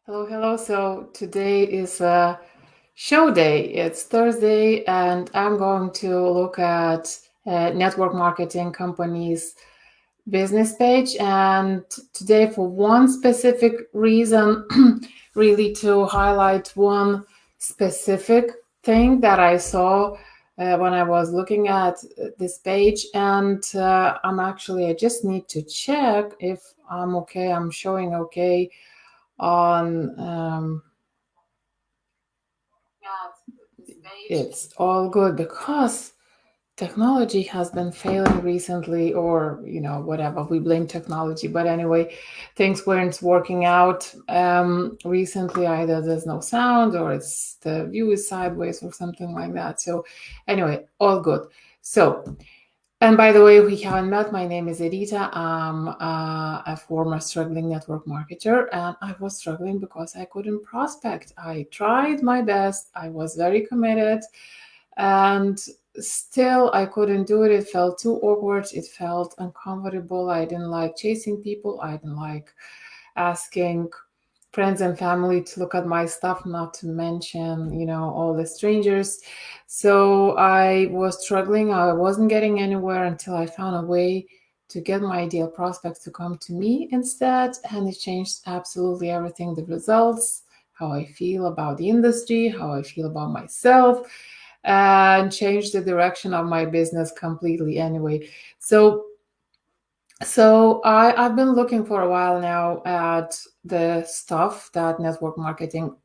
Hello, hello. So today is a show day. It's Thursday, and I'm going to look at network marketing companies' business page. And today, for one specific reason, really to highlight one specific thing that I saw when I was looking at this page. And I just need to check if I'm okay, I'm showing okay on it's all good because technology has been failing recently, or whatever, we blame technology, but anyway, things weren't working out recently. Either there's no sound, or it's the view is sideways, or something like that. So anyway, all good. So, and by the way, we haven't met. My name is Edita. I'm a former struggling network marketer, and I was struggling because I couldn't prospect. I tried my best. I was very committed, and still I couldn't do it. It felt too awkward. It felt uncomfortable. I didn't like chasing people. I didn't like asking friends and family to look at my stuff, not to mention, all the strangers. So I was struggling. I wasn't getting anywhere until I found a way to get my ideal prospects to come to me instead. And it changed absolutely everything, the results, how I feel about the industry, how I feel about myself, and changed the direction of my business completely anyway. So I've been looking for a while now at the stuff that network marketing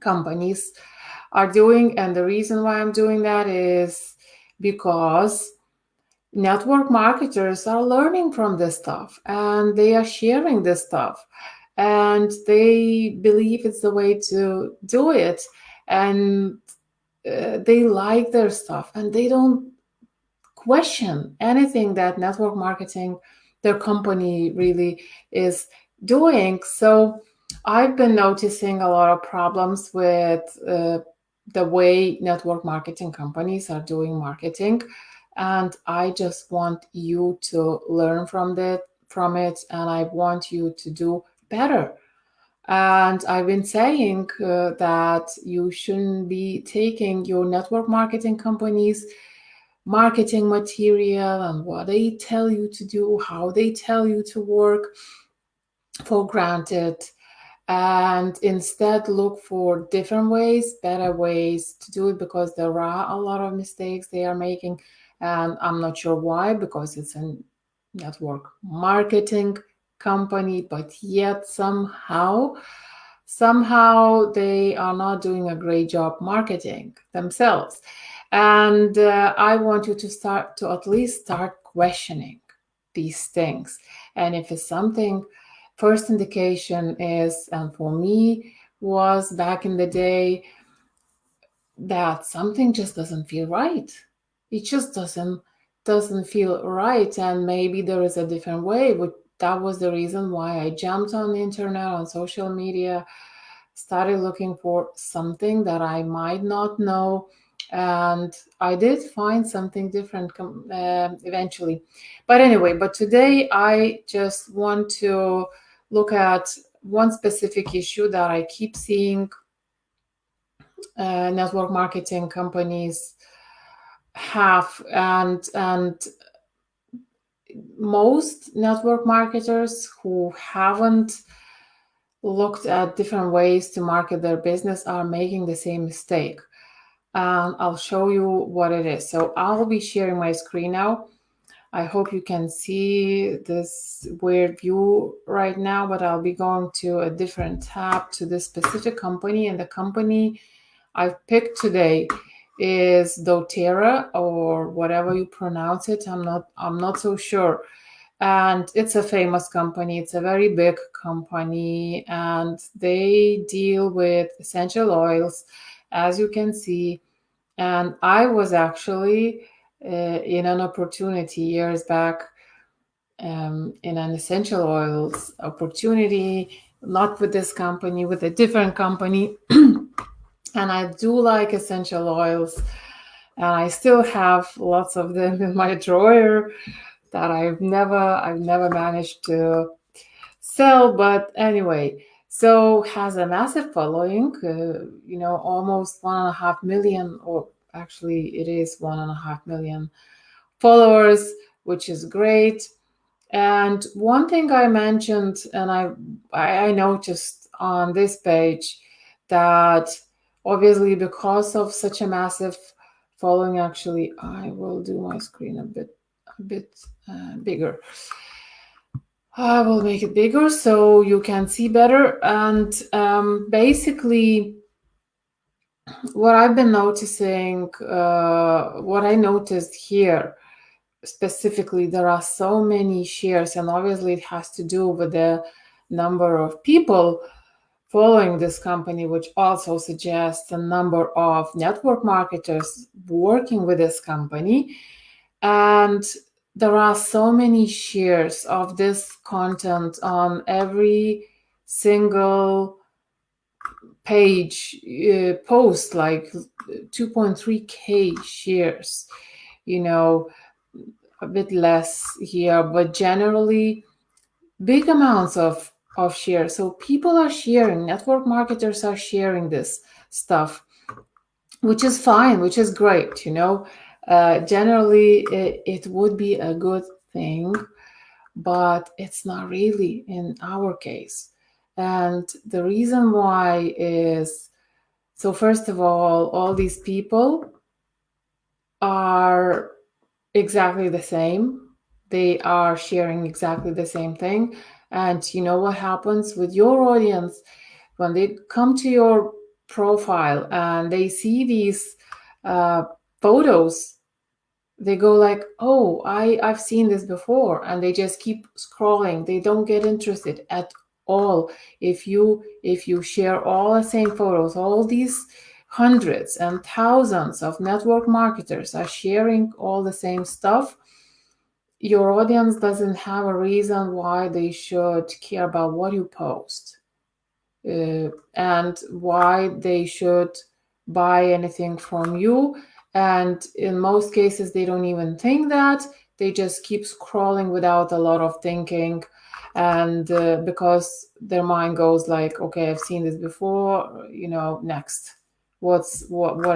companies are doing. And the reason why I'm doing that is because network marketers are learning from this stuff, and they are sharing this stuff, and they believe it's the way to do it. And they like their stuff, and they don't question anything that network marketing, their company, really is doing. So I've been noticing a lot of problems with the way network marketing companies are doing marketing, and I just want you to learn from it, and I want you to do better. And I've been saying that you shouldn't be taking your network marketing companies marketing material and what they tell you to do, how they tell you to work, for granted, and instead look for different ways, better ways to do it, because there are a lot of mistakes they are making. And I'm not sure why, because it's a network marketing company, but yet somehow they are not doing a great job marketing themselves. And I want you to start to at least start questioning these things. And if it's something, first indication is, and for me was back in the day, that something just doesn't feel right. It just doesn't feel right, and maybe there is a different way. But that was the reason why I jumped on the internet, on social media, started looking for something that I might not know, and I did find something different eventually. But anyway, but today I just want to look at one specific issue that I keep seeing network marketing companies have, and most network marketers who haven't looked at different ways to market their business are making the same mistake. I'll show you what it is. So I'll be sharing my screen now. I hope you can see this weird view right now, but I'll be going to a different tab to this specific company. And the company I've picked today is doTerra, or whatever you pronounce it. I'm not so sure. And it's a famous company. It's a very big company, and they deal with essential oils, as you can see. And I was actually in an opportunity years back, in an essential oils opportunity, not with this company, with a different company. And I do like essential oils, and I still have lots of them in my drawer that I've never managed to sell. But anyway, So has a massive following, almost 1.5 million, or actually it is 1.5 million followers, which is great. And one thing I mentioned, and I noticed on this page that obviously because of such a massive following, actually I will do my screen a bit bigger. I will make it bigger so you can see better. And basically, what I've been noticing, what I noticed here specifically, there are so many shares, and obviously it has to do with the number of people following this company, which also suggests a number of network marketers working with this company. And there are so many shares of this content on every single page post, like 2.3k shares, a bit less here, but generally big amounts of shares. So people are sharing, network marketers are sharing this stuff, which is fine, which is great. Generally it would be a good thing, but it's not really in our case. And the reason why is, so first of all these people are exactly the same. They are sharing exactly the same thing. And you know what happens with your audience when they come to your profile and they see these photos? They go like, oh, I've seen this before, and they just keep scrolling. They don't get interested at all. If you share all the same photos, all these hundreds and thousands of network marketers are sharing all the same stuff, your audience doesn't have a reason why they should care about what you post, and why they should buy anything from you. And in most cases, they don't even think that. They just keep scrolling without a lot of thinking. And because their mind goes like, okay, I've seen this before, next. What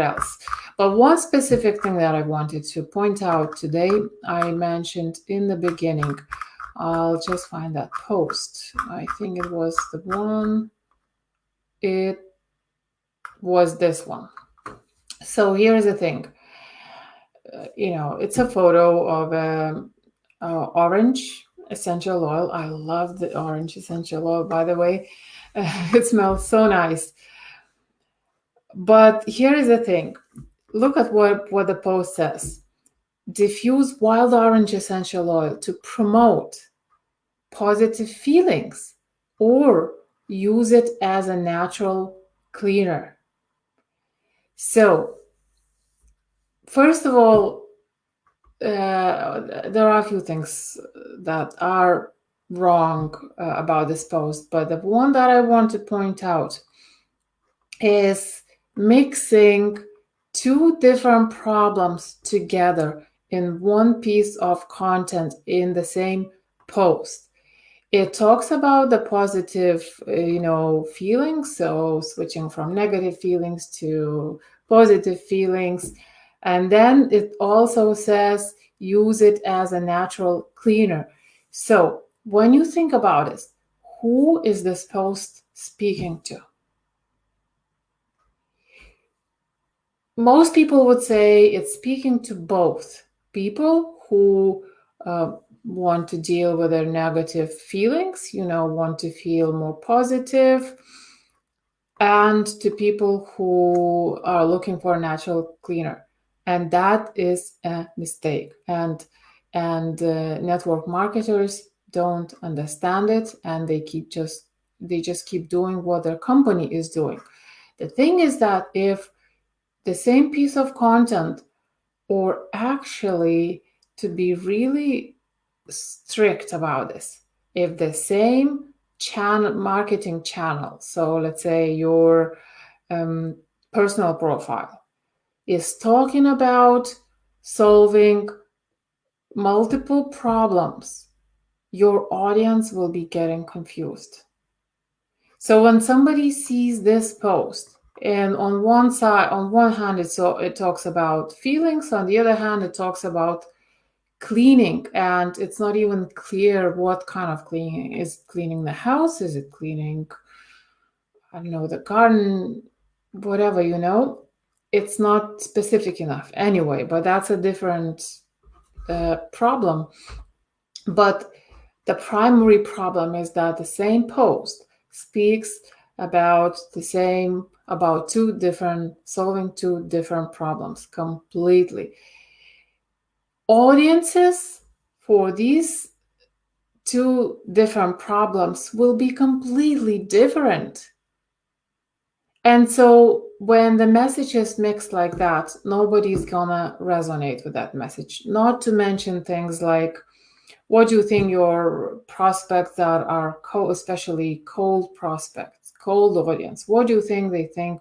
else? But one specific thing that I wanted to point out today, I mentioned in the beginning. I'll just find that post. I think it was the one. It was this one. So here's the thing. It's a photo of orange essential oil. I love the orange essential oil, by the way. It smells so nice. But here is the thing. Look at what the post says. Diffuse wild orange essential oil to promote positive feelings, or use it as a natural cleaner. So, first of all, there are a few things that are wrong about this post, but the one that I want to point out is mixing two different problems together in one piece of content in the same post. It talks about the positive, feelings, so switching from negative feelings to positive feelings. And then it also says use it as a natural cleaner. So when you think about it, who is this post speaking to? Most people would say it's speaking to both people who want to deal with their negative feelings, want to feel more positive, and to people who are looking for a natural cleaner. And that is a mistake. And network marketers don't understand it, and they just keep doing what their company is doing. The thing is that if the same piece of content, or actually, to be really strict about this, if the same marketing channel, so let's say your personal profile, is talking about solving multiple problems, your audience will be getting confused. So when somebody sees this post, and on one side, on one hand, it talks about feelings, on the other hand, it talks about cleaning, and it's not even clear what kind of cleaning. Is cleaning the house? Is it cleaning, I don't know, the garden, whatever, it's not specific enough anyway, but that's a different problem. But the primary problem is that the same post speaks about solving two different problems completely. Audiences for these two different problems will be completely different. And so when the message is mixed like that, nobody's gonna resonate with that message. Not to mention things like, what do you think your prospects that are especially cold prospects, cold audience, what do you think they think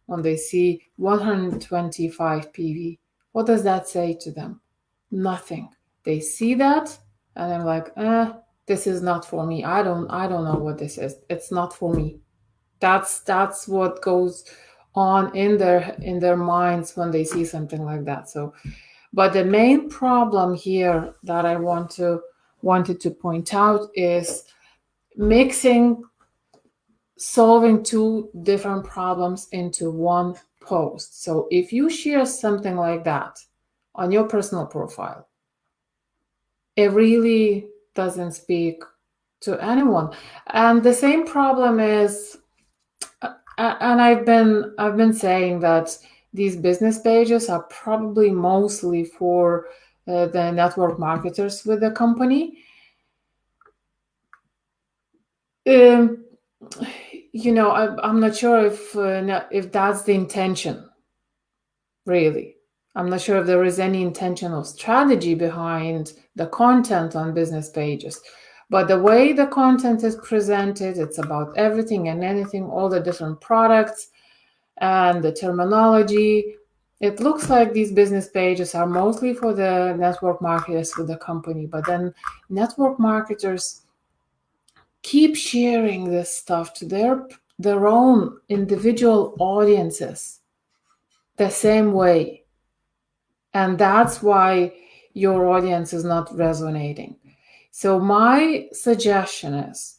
when they see 125 PV? What does that say to them? Nothing. They see that and they're like, this is not for me. I don't know what this is. It's not for me. That's what goes on in their minds when they see something like that. So, but the main problem here that I wanted to point out is solving two different problems into one post. So if you share something like that on your personal profile, it really doesn't speak to anyone. And the same problem is, and I've been saying that these business pages are probably mostly for the network marketers with the company. I'm not sure if that's the intention, really. I'm not sure if there is any intentional strategy behind the content on business pages. But the way the content is presented, it's about everything and anything, all the different products and the terminology. It looks like these business pages are mostly for the network marketers with the company, but then network marketers keep sharing this stuff to their own individual audiences the same way. And that's why your audience is not resonating. So my suggestion is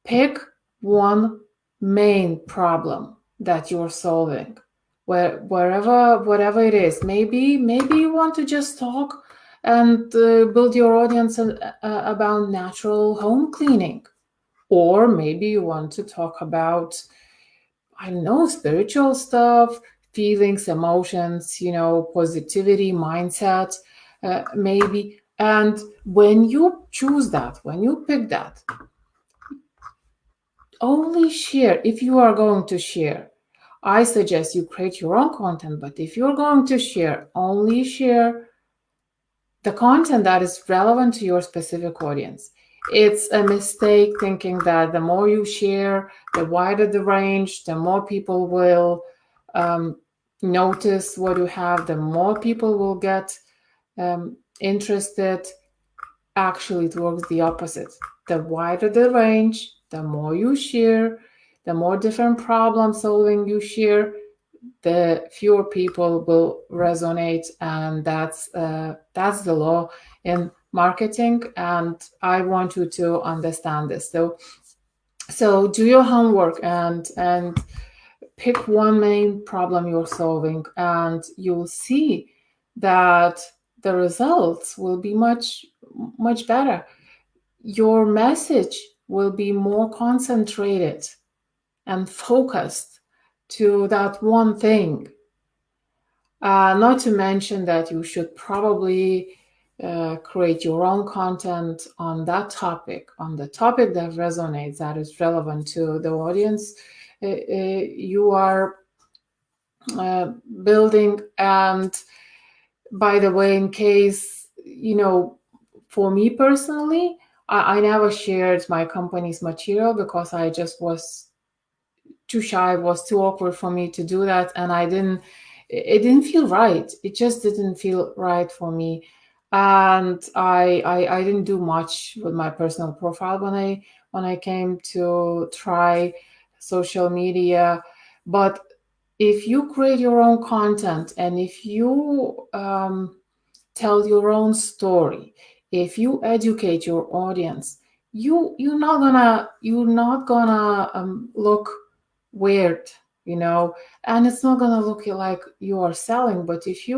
pick one main problem that you're solving, whatever it is. Maybe you want to just talk and build your audience about natural home cleaning, or maybe you want to talk about, I don't know, spiritual stuff, feelings, emotions, positivity, mindset, maybe. And when you choose that, when you pick that, only share. If you are going to share, I suggest you create your own content, but if you're going to share, only share the content that is relevant to your specific audience. It's a mistake thinking that the more you share, the wider the range, the more people will notice what you have, the more people will get interested. Actually, it works the opposite. The wider the range, the more you share, the more different problem solving you share, the fewer people will resonate. And that's the law in marketing. And I want you to understand this. So do your homework and pick one main problem you're solving, and you'll see that the results will be much better. Your message will be more concentrated and focused to that one thing. Not to mention that you should probably create your own content on that topic, on the topic that resonates, that is relevant to the audience you are building. And by the way, in case, for me personally, I never shared my company's material because I just was too shy. It was too awkward for me to do that, and it didn't feel right. It just didn't feel right for me. And I didn't do much with my personal profile when I came to try social media. But if you create your own content and if you tell your own story, if you educate your audience, you're not gonna look weird, you know, and it's not gonna look like you are selling. But if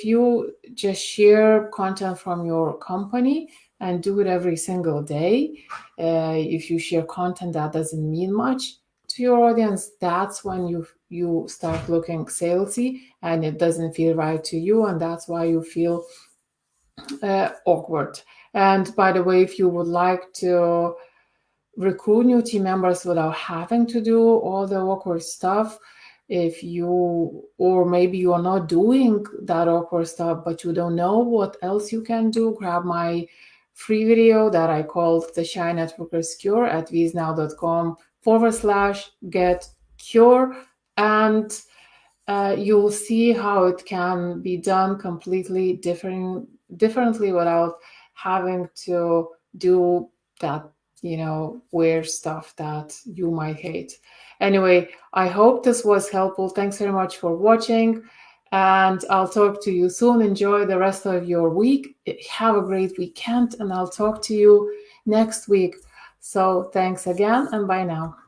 you just share content from your company and do it every single day, if you share content that doesn't mean much to your audience, that's when you start looking salesy and it doesn't feel right to you, and that's why you feel awkward. And by the way, if you would like to recruit new team members without having to do all the awkward stuff, if you, or maybe you're not doing that awkward stuff but you don't know what else you can do, grab my free video that I called the Shy Networkers Cure at visnow.com/get cure, and you'll see how it can be done completely differently without having to do that, weird stuff that you might hate. Anyway, I hope this was helpful. Thanks very much for watching, and I'll talk to you soon. Enjoy the rest of your week. Have a great weekend, and I'll talk to you next week. So thanks again, and bye now.